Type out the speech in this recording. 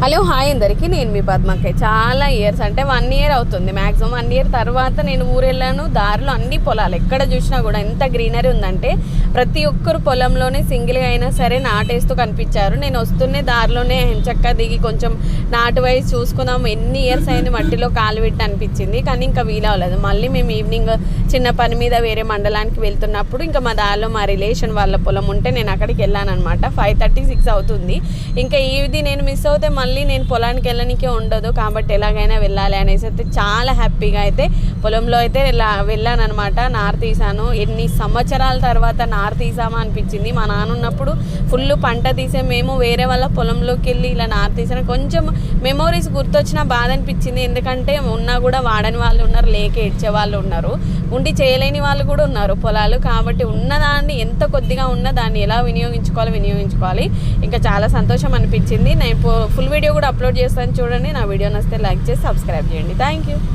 Hello hi అందరికీ, నేను మీ పద్మకే. చాలా ఇయర్స్ అంటే 1 year అవుతుంది, మ్యాక్సిమం 1 year తర్వాత నేను ఊరు వెళ్ళాను. దారిలో అన్ని పొలాలు ఎక్కడ చూసినా కూడా ఎంత గ్రీనరీ ఉందంటే ప్రతి ఒక్కరు పొలంలోనే సింగిల్గా అయినా సరే నాటేస్తూ కనిపించారు. నేను వస్తున్నే దారిలోనే ఎంచక్క దిగి కొంచెం నాటు వైజ్ చూసుకుందాం, ఎన్ని ఇయర్స్ అయింది మట్టిలో కాలు పెట్టి అనిపించింది. కానీ ఇంకా వీలవలేదు. మళ్ళీ మేము ఈవినింగ్ చిన్న పని మీద వేరే మండలానికి వెళ్తున్నప్పుడు ఇంకా మా దారిలో మా రిలేషన్ వాళ్ళ పొలం ఉంటే నేను అక్కడికి వెళ్ళాను అనమాట. 5:36 అవుతుంది. ఇంకా ఇది నేను మిస్ అవుతే మళ్ళీ నేను పొలానికి వెళ్ళనికే ఉండదు, కాబట్టి ఎలాగైనా వెళ్ళాలి అనేసి అయితే చాలా హ్యాపీగా అయితే పొలంలో అయితే వెళ్ళాను అనమాట. నారు తీసాను. ఎన్ని సంవత్సరాల తర్వాత నారు తీసామా అనిపించింది. మా నాన్న ఉన్నప్పుడు ఫుల్ పంట తీసే మేము వేరే వాళ్ళ పొలంలోకి వెళ్ళి ఇలా నారు తీసాను. కొంచెం మెమోరీస్ గుర్తొచ్చిన బాధ అనిపించింది. ఎందుకంటే ఉన్నా కూడా వాడని వాళ్ళు ఉన్నారు, లేక ఏడ్చే వాళ్ళు ఉన్నారు, ఉండి చేయలేని వాళ్ళు కూడా ఉన్నారు పొలాలు. కాబట్టి ఉన్నదాన్ని ఎంత కొద్దిగా ఉన్నా దాన్ని ఎలా వినియోగించుకోవాలి. ఇంకా చాలా సంతోషం అనిపించింది. నేను ఫుల్ వీడియో కూడా అప్లోడ్ చేస్తాను, చూడండి. నా వీడియో నచ్చితే లైక్ చేసి సబ్స్క్రైబ్ చేయండి. Thank you.